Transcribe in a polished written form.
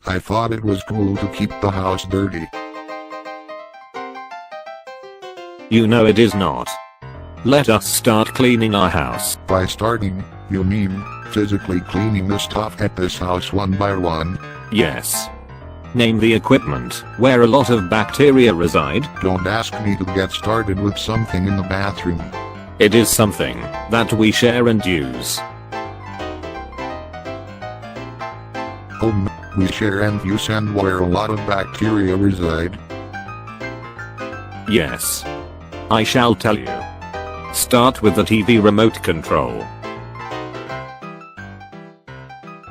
I thought it was cool to keep the house dirty. You know it is not. Let us start cleaning our house. By starting, you mean physically cleaning the stuff at this house one by one? Yes. Name the equipment where a lot of bacteria reside. Don't ask me to get started with something in the bathroom. It is something that we share and use. We share and use and where a lot of bacteria reside. Yes. I shall tell you. Start with the TV remote control.